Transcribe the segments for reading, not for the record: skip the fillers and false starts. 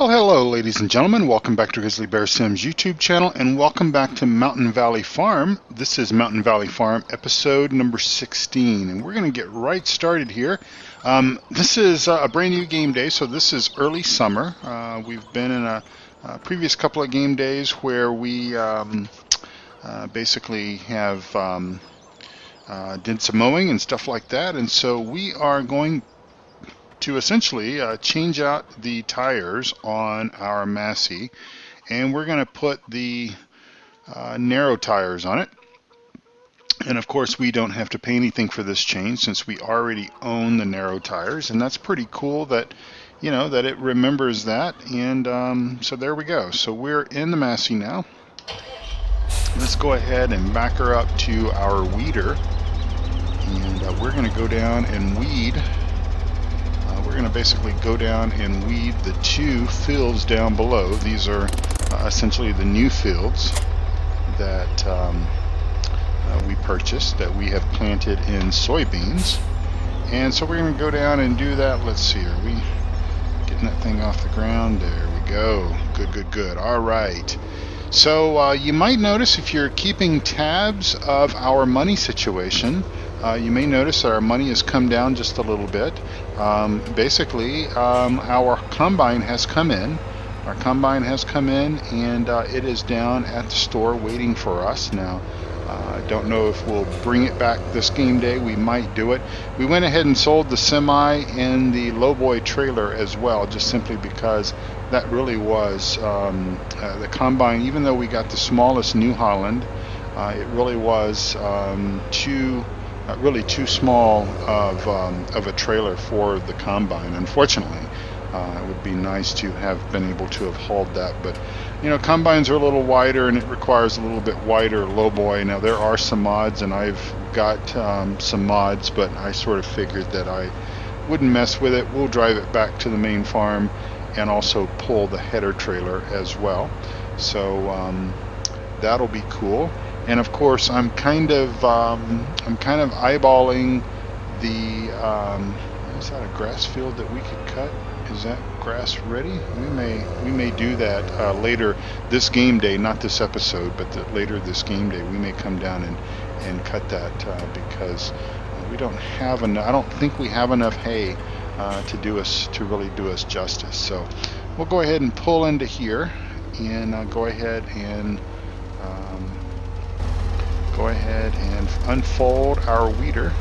Well, hello, ladies and gentlemen. Welcome back to Grizzly Bear Sims YouTube channel, and welcome back to Mountain Valley Farm. This is Mountain Valley Farm episode number 16, and we're going to get right started here. This is a brand new game day, so this is early summer. We've been in a previous couple of game days where we basically have did some mowing and stuff like that, and so we are going to essentially change out the tires on our Massey, and we're going to put the narrow tires on it. And of course we don't have to pay anything for this change since we already own the narrow tires, and that's pretty cool that that it remembers that. And so there we go. So we're in the Massey now. Let's go ahead and back her up to our weeder, and we're going to go down and weed. We're going to basically go down and weed the two fields down below. These are essentially the new fields that we purchased, that we have planted in soybeans. And so we're going to go down and do that. Let's see, are we getting that thing off the ground? There we go. Good. All right. So you might notice, if you're keeping tabs of our money situation, you may notice that our money has come down just a little bit. Basically, our combine has come in. Our combine has come in, and it is down at the store waiting for us. Now, I don't know if we'll bring it back this game day. We might do it. We went ahead and sold the semi and the lowboy trailer as well, just simply because that really was the combine. Even though we got the smallest New Holland, it really was really too small of a trailer for the combine. Unfortunately, it would be nice to have been able to have hauled that, but combines are a little wider and it requires a little bit wider lowboy. Now there are some mods, and I've got some mods, but I sort of figured that I wouldn't mess with it. We'll drive it back to the main farm and also pull the header trailer as well, so that'll be cool. And of course, I'm kind of eyeballing the. Is that a grass field that we could cut? Is that grass ready? We may do that later this game day, not this episode, but later this game day we may come down and cut that because we don't have enough. I don't think we have enough hay to really do us justice. So we'll go ahead and pull into here and go ahead and unfold our weeder.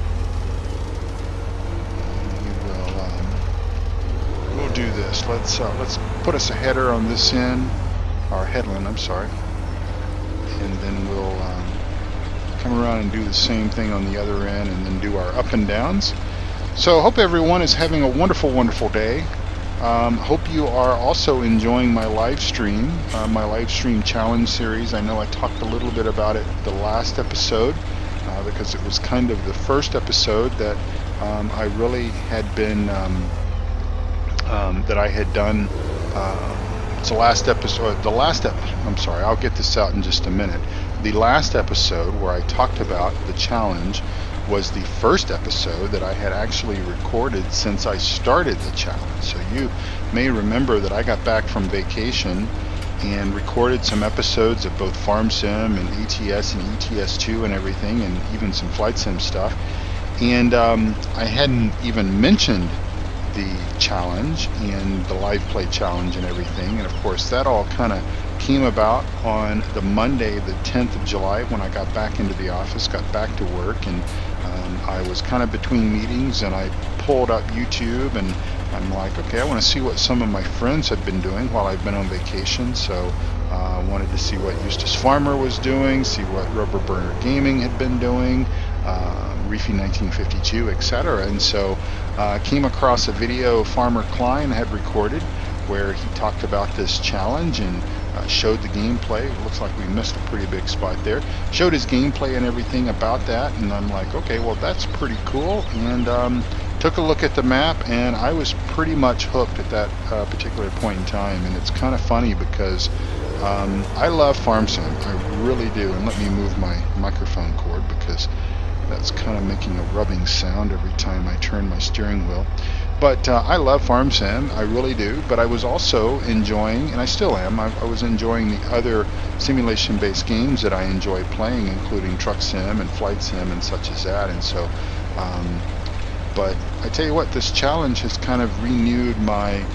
We'll do this. Let's put us a header on this end, or headland, I'm sorry, and then we'll come around and do the same thing on the other end, and then do our up and downs. So I hope everyone is having a wonderful day. Hope you are also enjoying my live stream challenge series. I know I talked a little bit about it the last episode because it was kind of the first episode that I really had been that I had done. It's the last episode. I'm sorry. I'll get this out in just a minute. The last episode where I talked about the challenge was the first episode that I had actually recorded since I started the challenge. So you may remember that I got back from vacation and recorded some episodes of both Farm Sim and ATS and ETS2 and everything, and even some Flight Sim stuff. And I hadn't even mentioned the challenge and the live play challenge and everything. And of course that all kind of came about on the Monday, the 10th of July, when I got back into the office, got back to work, and I was kind of between meetings, and I pulled up YouTube, and I'm like, okay, I want to see what some of my friends had been doing while I've been on vacation. So I wanted to see what Eustace Farmer was doing, see what Rubber Burner Gaming had been doing, Reefy 1952, etc. And so came across a video Farmer Klein had recorded where he talked about this challenge and showed the gameplay. It looks like we missed a pretty big spot there. Showed his gameplay and everything about that, and I'm like, okay, well that's pretty cool. And took a look at the map, and I was pretty much hooked at that particular point in time. And it's kind of funny because I love Farm Sim, I really do. And let me move my microphone cord because that's kind of making a rubbing sound every time I turn my steering wheel. But I love Farm Sim, I really do. But I was also enjoying, and I still am, I was enjoying the other simulation-based games that I enjoy playing, including Truck Sim and Flight Sim and such as that. And so, but I tell you what, this challenge has kind of renewed my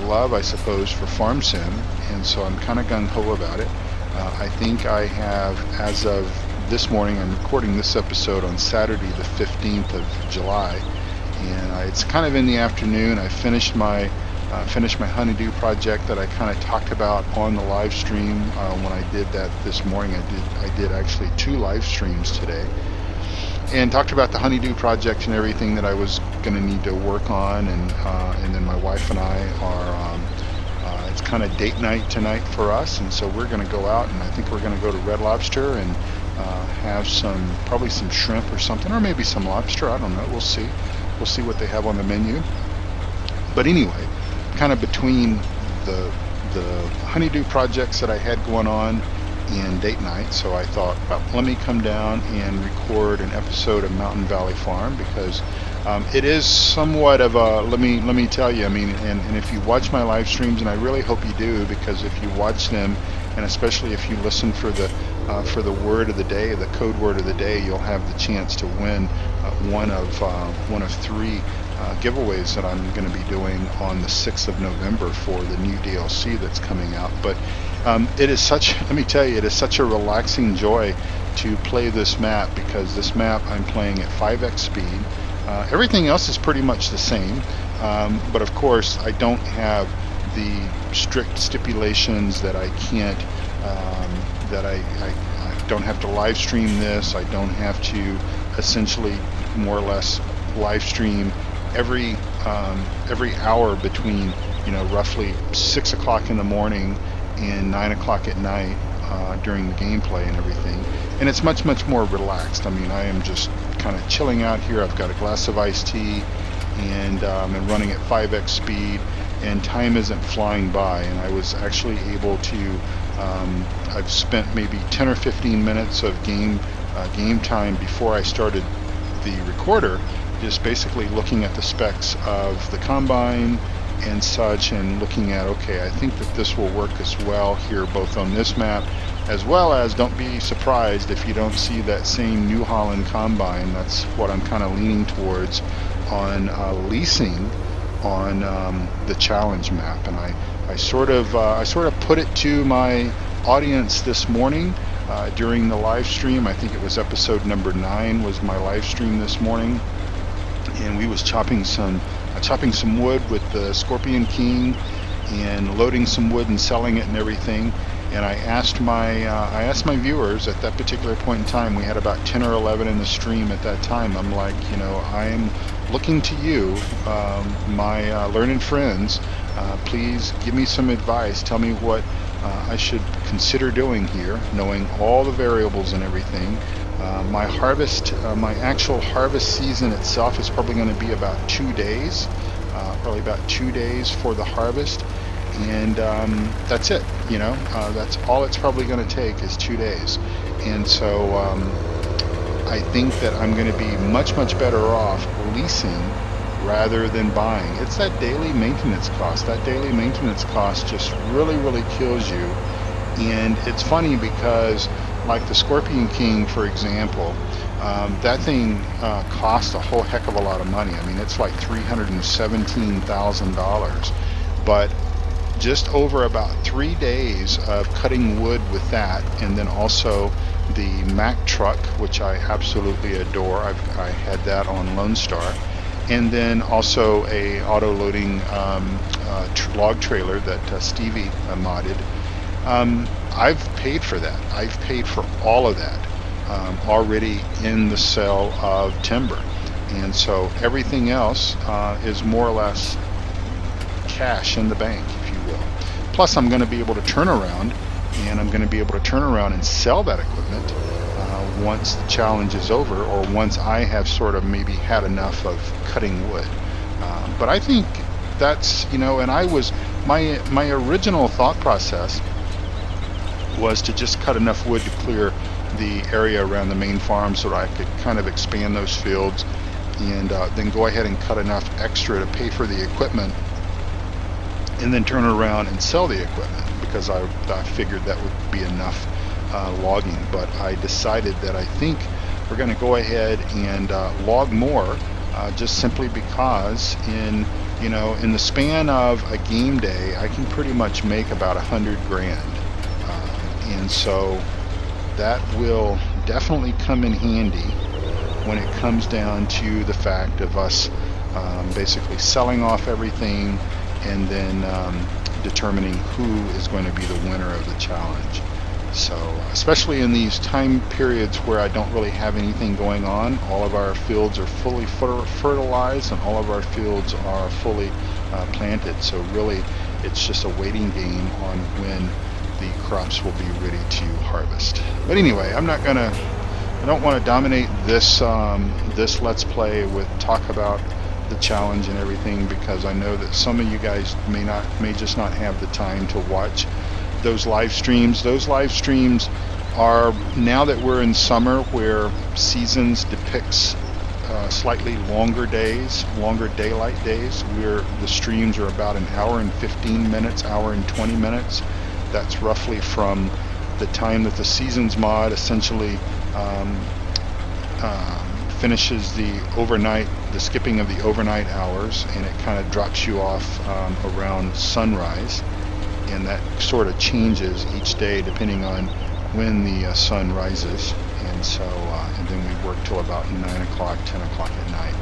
love, I suppose, for Farm Sim, and so I'm kind of gung-ho about it. I think I have, as of this morning, I'm recording this episode on Saturday the 15th of July, and it's kind of in the afternoon. I finished my honeydew project that I kind of talked about on the live stream when I did that this morning. I did actually 2 live streams today, and talked about the honeydew project and everything that I was going to need to work on, and then my wife and I are it's kind of date night tonight for us, and so we're going to go out, and I think we're going to go to Red Lobster and have probably some shrimp or something, or maybe some lobster. I don't know. We'll see what they have on the menu. But anyway, kind of between the honeydew projects that I had going on and date night, so I thought, well, let me come down and record an episode of Mountain Valley Farm, because it is somewhat of a, let me tell you, I mean, and if you watch my live streams, and I really hope you do, because if you watch them, and especially if you listen for the word of the day, the code word of the day, you'll have the chance to win one of 3 giveaways that I'm going to be doing on the 6th of November for the new DLC that's coming out. But it is let me tell you, it is such a relaxing joy to play this map, because this map I'm playing at 5x speed. Everything else is pretty much the same, but of course I don't have the strict stipulations that I can't, that I don't have to live stream this. I don't have to essentially more or less live stream every hour between, roughly 6 o'clock in the morning and 9 o'clock at night during the gameplay and everything. And it's much more relaxed. I mean, I am just kind of chilling out here. I've got a glass of iced tea, and I'm running at 5x speed, and time isn't flying by. And I was actually able to, I've spent maybe 10 or 15 minutes of game time before I started the recorder, just basically looking at the specs of the combine and such, and looking at, okay, I think that this will work as well here, both on this map, as well as, don't be surprised if you don't see that same New Holland combine. That's what I'm kind of leaning towards on leasing on the challenge map. And I sort of put it to my audience this morning during the live stream. I think it was episode number 9 was my live stream this morning, and we was chopping some wood with the Scorpion King, and loading some wood and selling it and everything. And I asked my viewers at that particular point in time, we had about 10 or 11 in the stream at that time. I'm like, I am looking to you, my learned friends, please give me some advice. Tell me what I should consider doing here, knowing all the variables and everything. My actual harvest season itself is probably going to be about 2 days, probably about 2 days for the harvest, and that's it. That's all it's probably going to take is 2 days. And so I think that I'm going to be much better off leasing rather than buying. It's that daily maintenance cost. That daily maintenance cost just really kills you. And it's funny because, like the Scorpion King, for example, that thing costs a whole heck of a lot of money. I mean, it's like $317,000. But just over about 3 days of cutting wood with that, and then also the Mack truck, which I absolutely adore. I had that on Lone Star. And then also a auto-loading log trailer that Stevie modded. I've paid for that. I've paid for all of that already in the sale of timber. And so everything else is more or less cash in the bank, if you will. Plus, I'm going to be able to turn around, and I'm going to be able to turn around and sell that equipment once the challenge is over, or once I have sort of maybe had enough of cutting wood. But I think that's, and I was, my original thought process was to just cut enough wood to clear the area around the main farm so that I could kind of expand those fields and then go ahead and cut enough extra to pay for the equipment, and then turn around and sell the equipment, because I figured that would be enough logging. But I decided that I think we're going to go ahead and log more, just simply because in the span of a game day, I can pretty much make about 100 grand, and so that will definitely come in handy when it comes down to the fact of us basically selling off everything and then determining who is going to be the winner of the challenge. So especially in these time periods where I don't really have anything going on, all of our fields are fully fertilized and all of our fields are fully planted. So really it's just a waiting game on when the crops will be ready to harvest. But anyway, I don't want to dominate this this Let's Play with talk about the challenge and everything, because I know that some of you guys may just not have the time to watch those live streams. Those live streams are, now that we're in summer where seasons depicts slightly longer days, longer daylight days, where the streams are about an hour and 15 minutes, hour and 20 minutes. That's roughly from the time that the seasons mod essentially finishes the skipping of the overnight hours, and it kind of drops you off around sunrise, and that sort of changes each day depending on when the sun rises. And so and then we work till about 9 o'clock, 10 o'clock at night.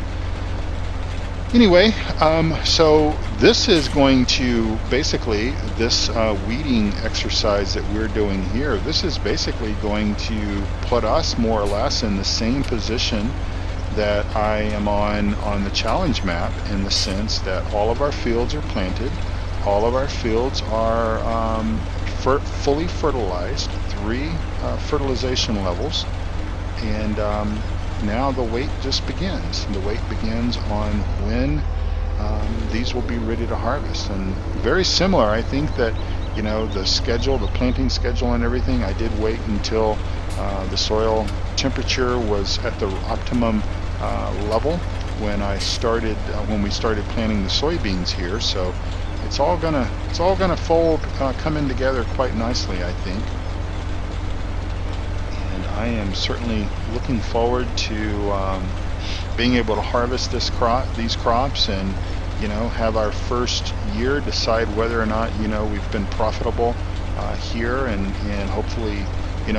Anyway, so this is going to basically, this weeding exercise that we're doing here, this is basically going to put us more or less in the same position that I am on the challenge map, in the sense that all of our fields are planted, all of our fields are fully fertilized, 3 fertilization levels, and now the wait just begins. The wait begins on when these will be ready to harvest. And very similar, I think that, the schedule, the planting schedule and everything, I did wait until the soil temperature was at the optimum level when we started planting the soybeans here. So it's all gonna fold, come in together quite nicely, I think. I am certainly looking forward to being able to harvest these crops, and have our first year decide whether or not we've been profitable here, and hopefully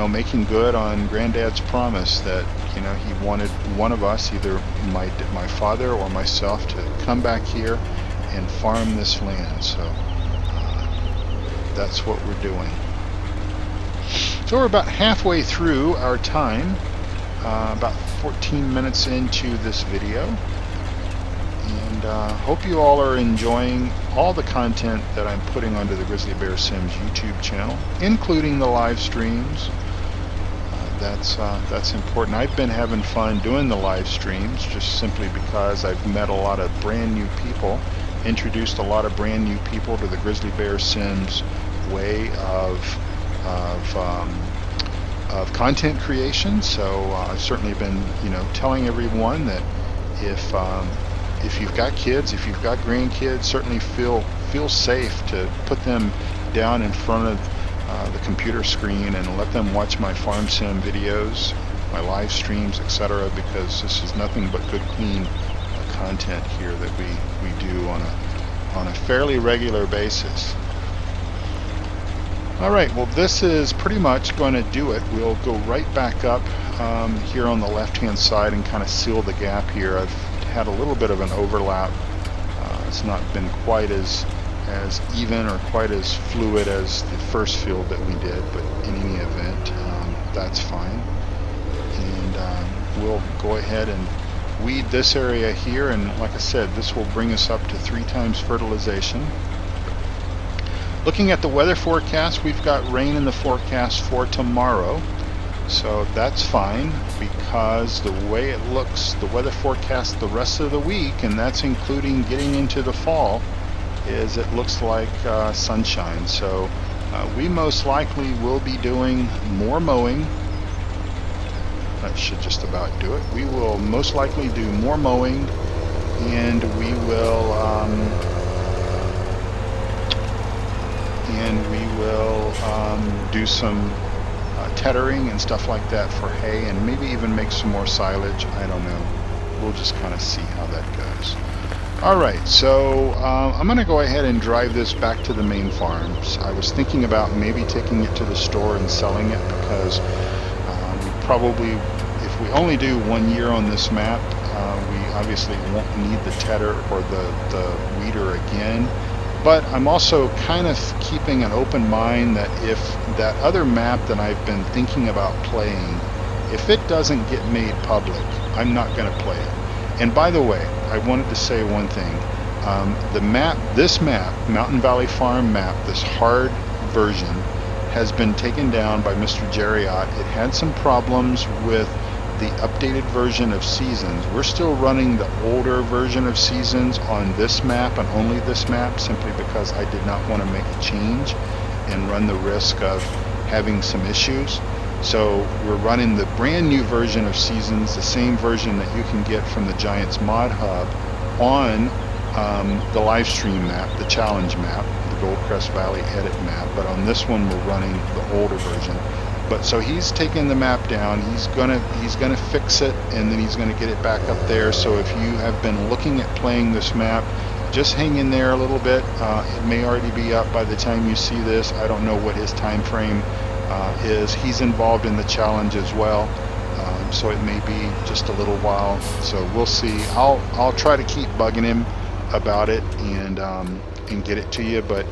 making good on Granddad's promise that he wanted one of us, either my father or myself, to come back here and farm this land. So that's what we're doing. So we're about halfway through our time, about 14 minutes into this video, and hope you all are enjoying all the content that I'm putting onto the Grizzly Bear Sims YouTube channel, including the live streams. That's important. I've been having fun doing the live streams, just simply because I've met a lot of brand new people, introduced a lot of brand new people to the Grizzly Bear Sims way of content creation. So I've certainly been telling everyone that if you've got kids, if you've got grandkids, certainly feel safe to put them down in front of the computer screen and let them watch my farm sim videos, my live streams, etc., because this is nothing but good, clean content here that we do on a fairly regular basis. Alright, well, this is pretty much going to do it. We'll go right back up here on the left hand side and kind of seal the gap here. I've had a little bit of an overlap. It's not been quite as even or quite as fluid as the first field that we did, but in any event, that's fine. And we'll go ahead and weed this area here, and like I said, this will bring us up to 3 times fertilization. Looking at the weather forecast, we've got rain in the forecast for tomorrow, so that's fine, because the way it looks, the weather forecast the rest of the week, and that's including getting into the fall, is it looks like sunshine. So we most likely will be doing more mowing That should just about do it. We will most likely do more mowing, and we will do some tethering and stuff like that for hay, and maybe even make some more silage. I don't know. We'll just kind of see how that goes. Alright, so I'm going to go ahead and drive this back to the main farms. I was thinking about maybe taking it to the store and selling it, because we probably, if we only do 1 year on this map, we obviously won't need the tedder or the weeder again. But I'm also kind of keeping an open mind that if that other map that I've been thinking about playing, if it doesn't get made public, I'm not going to play it. And by the way, I wanted to say one thing. This map, Mountain Valley Farm map, this hard version, has been taken down by Mr. Jerry Ott. It had some problems with the updated version of Seasons. We're still running the older version of Seasons on this map and only this map, simply because I did not want to make a change and run the risk of having some issues. So we're running the brand new version of Seasons, the same version that you can get from the Giants Mod Hub, on the live stream map, the challenge map, the Goldcrest Valley edit map. But on this one we're running the older version. But so he's taken the map down, he's gonna fix it, and then he's gonna get it back up there. So if you have been looking at playing this map, just hang in there a little bit. It may already be up by the time you see this. I don't know what his time frame is. He's involved in the challenge as well, so it may be just a little while. So we'll see. I'll try to keep bugging him about it and get it to you. But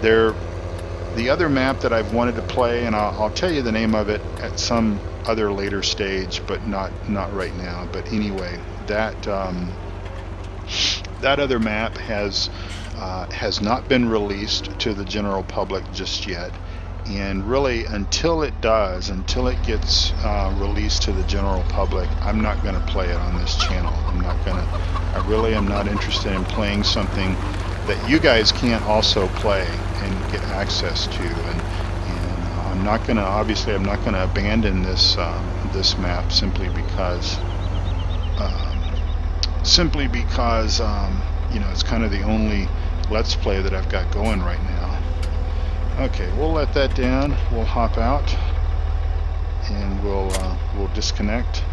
the other map that I've wanted to play, and I'll tell you the name of it at some other later stage, but not right now. But anyway, that other map has not been released to the general public just yet. And really, until it gets released to the general public, I'm not going to play it on this channel. I really am not interested in playing something that you guys can't also play and get access to. And I'm not going to abandon this map simply because it's kind of the only Let's Play that I've got going right now. Okay, we'll let that down. We'll hop out, and we'll disconnect,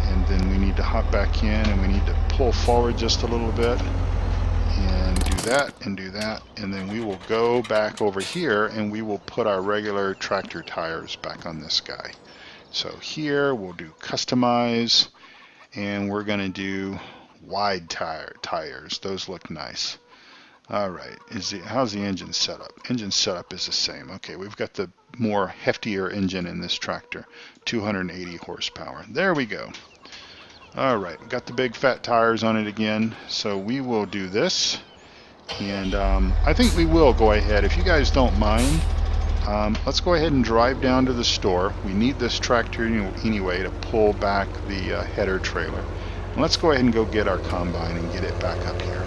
and then we need to hop back in, and we need to pull forward just a little bit, and do that, and then we will go back over here, and we will put our regular tractor tires back on this guy. So here we'll do customize, and we're going to do wide tires. Those look nice. Alright, how's the engine setup? Engine setup is the same. Okay, we've got the more heftier engine in this tractor, 280 horsepower. There we go. Alright, we've got the big fat tires on it again, so we will do this. And I think we will go ahead, if you guys don't mind, let's go ahead and drive down to the store. We need this tractor anyway to pull back the header trailer. And let's go ahead and go get our combine and get it back up here.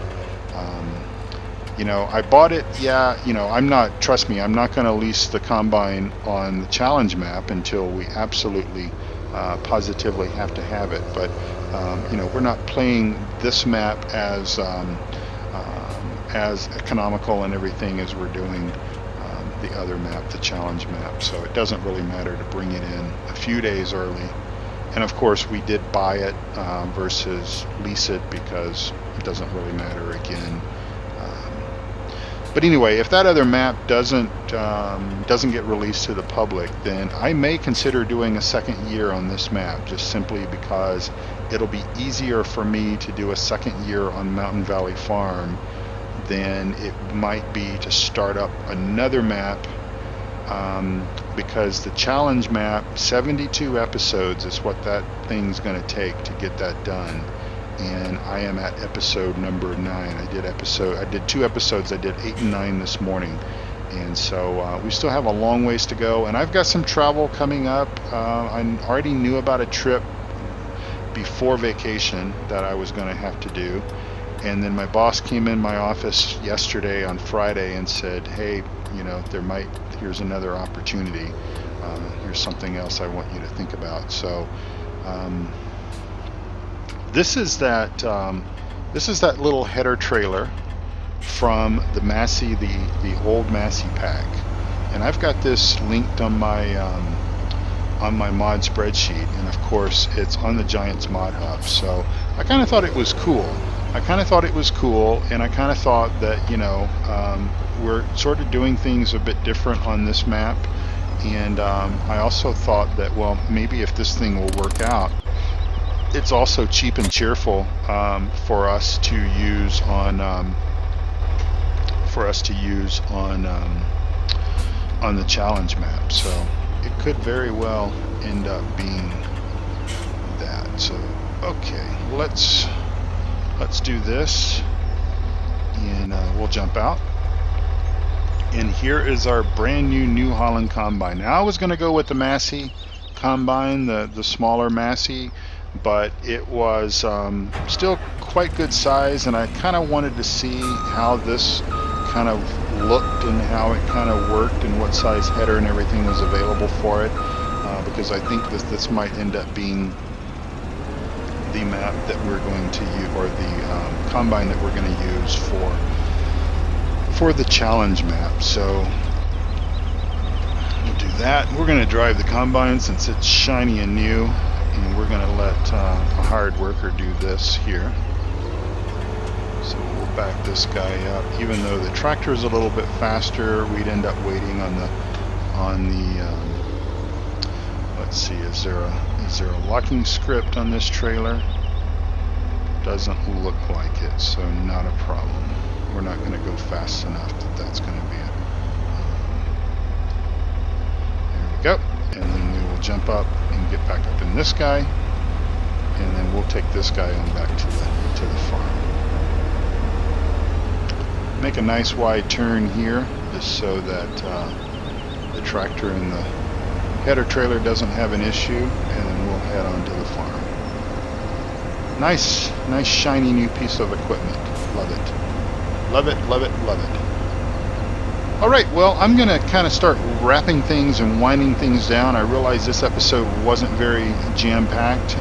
I bought it, trust me, I'm not going to lease the combine on the challenge map until we absolutely, positively have to have it. But, we're not playing this map as economical and everything as we're doing the other map, the challenge map. So it doesn't really matter to bring it in a few days early. And of course we did buy it versus lease it, because it doesn't really matter again. But anyway, if that other map doesn't get released to the public, then I may consider doing a second year on this map, just simply because it'll be easier for me to do a second year on Mountain Valley Farm than it might be to start up another map, because the challenge map, 72 episodes is what that thing's going to take to get that done. And I am at episode number 9. I did 2 episodes. I did 8 and 9 this morning, and so we still have a long ways to go. And I've got some travel coming up. I already knew about a trip before vacation that I was going to have to do, and then my boss came in my office yesterday on Friday and said, "Hey, here's another opportunity. Here's something else I want you to think about." So Um, this is that little header trailer from the Massey, the old Massey pack, and I've got this linked on my mod spreadsheet, and of course it's on the Giants mod hub. So I kind of thought it was cool. And I kind of thought that, we're sort of doing things a bit different on this map, and I also thought that, well, maybe if this thing will work out, it's also cheap and cheerful for us to use on the challenge map. So it could very well end up being that. So okay, let's do this, and we'll jump out. And here is our brand new New Holland combine. Now I was going to go with the Massey combine, the smaller Massey, but it was still quite good size, and I kind of wanted to see how this kind of looked and how it kind of worked and what size header and everything was available for it, because I think this might end up being the map that we're going to use, or the combine that we're going to use for the challenge map. So we'll do that. We're going to drive the combine since it's shiny and new, and we're going to let a hired worker do this here. So we'll back this guy up. Even though the tractor is a little bit faster, we'd end up waiting on the let's see, is there a locking script on this trailer? Doesn't look like it, so not a problem. We're not going to go fast enough that's going to be it. There we go. And then we will jump up and get back up in this guy, and then we'll take this guy on back to the farm. Make a nice wide turn here, just so that the tractor and the header trailer doesn't have an issue, and then we'll head on to the farm. Nice shiny new piece of equipment. Love it. Love it, love it, love it. Alright, well, I'm going to kind of start wrapping things and winding things down. I realize this episode wasn't very jam-packed,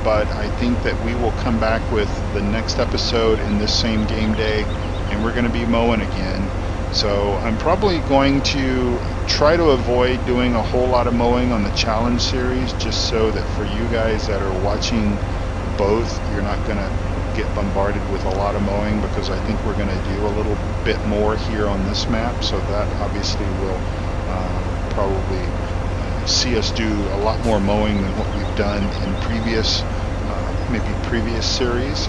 but I think that we will come back with the next episode in this same game day, and we're going to be mowing again. So I'm probably going to try to avoid doing a whole lot of mowing on the challenge series, just so that for you guys that are watching both, you're not going to get bombarded with a lot of mowing, because I think we're going to do a little bit more here on this map. So that obviously will probably see us do a lot more mowing than what we've done in previous series.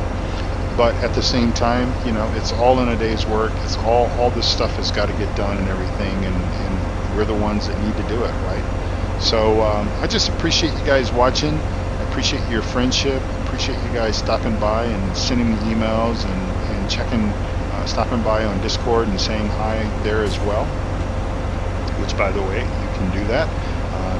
But at the same time, it's all in a day's work. It's all this stuff has got to get done and everything, and we're the ones that need to do it, right? So I just appreciate you guys watching. I appreciate your friendship. Appreciate you guys stopping by and sending me emails and checking, stopping by on Discord and saying hi there as well, which, by the way, you can do that.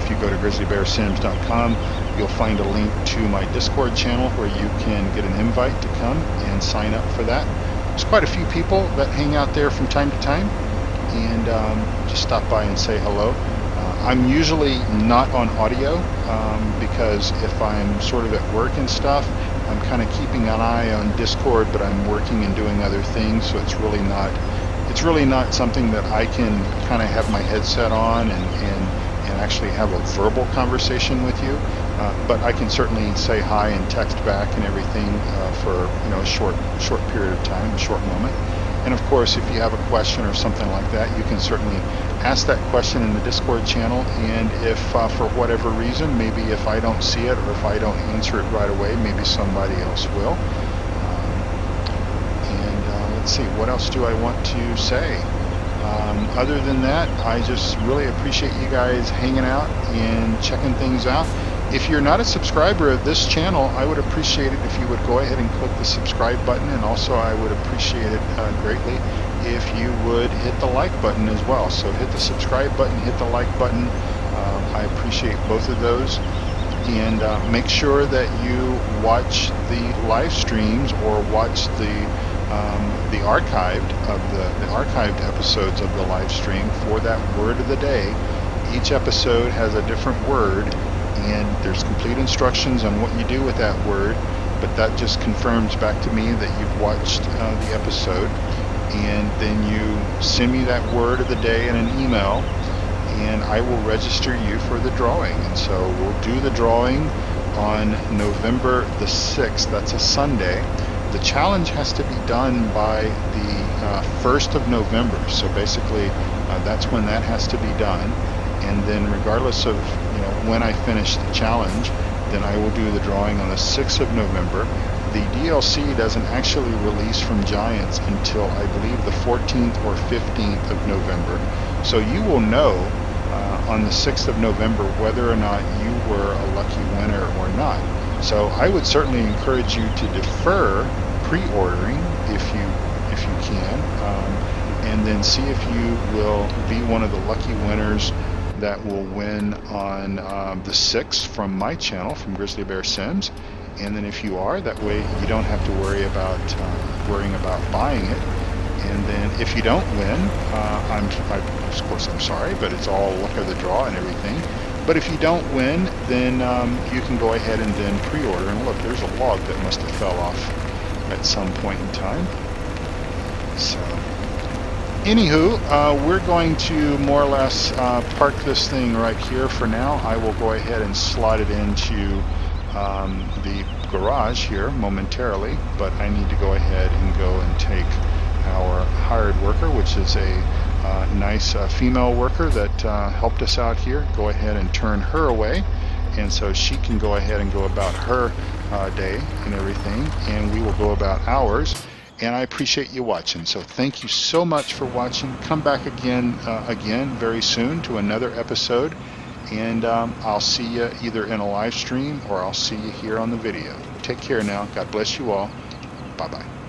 If you go to grizzlybearsims.com, you'll find a link to my Discord channel where you can get an invite to come and sign up for that. There's quite a few people that hang out there from time to time, and just stop by and say hello. I'm usually not on audio because if I'm sort of at work and stuff, I'm kind of keeping an eye on Discord, but I'm working and doing other things, so it's really not something that I can kind of have my headset on and actually have a verbal conversation with you. But I can certainly say hi and text back and everything for a short period of time, a short moment. And of course, if you have a question or something like that, you can certainly ask that question in the Discord channel. And if for whatever reason, maybe if I don't see it or if I don't answer it right away, maybe somebody else will. Let's see, what else do I want to say? Other than that, I just really appreciate you guys hanging out and checking things out. If you're not a subscriber of this channel, I would appreciate it if you would go ahead and click the subscribe button, and also I would appreciate it greatly if you would hit the like button as well. So hit the subscribe button, hit the like button. I appreciate both of those. And make sure that you watch the live streams or watch the archived episodes of the live stream for that word of the day. Each episode has a different word, and there's complete instructions on what you do with that word, but that just confirms back to me that you've watched the episode. And then you send me that word of the day in an email, and I will register you for the drawing. And so we'll do the drawing on November the 6th. That's a Sunday. The challenge has to be done by the 1st of November. So basically, that's when that has to be done. And then regardless of when I finish the challenge, then I will do the drawing on the 6th of November. The DLC doesn't actually release from Giants until I believe the 14th or 15th of November. So you will know on the 6th of November whether or not you were a lucky winner or not. So I would certainly encourage you to defer pre-ordering if you can, and then see if you will be one of the lucky winners that will win on the 6th from my channel, from Grizzly Bear Sims. And then if you are, that way you don't have to worry about worrying about buying it. And then if you don't win, of course I'm sorry, but it's all luck of the draw and everything. But if you don't win, then you can go ahead and then pre-order. And look, there's a log that must have fell off at some point in time. So anywho, we're going to more or less park this thing right here for now. I will go ahead and slide it into the garage here momentarily, but I need to go ahead and go and take our hired worker, which is a nice female worker that helped us out here, go ahead and turn her away, and so she can go ahead and go about her day and everything, and we will go about ours. And I appreciate you watching. So thank you so much for watching. Come back again very soon to another episode. And I'll see you either in a live stream or I'll see you here on the video. Take care now. God bless you all. Bye-bye.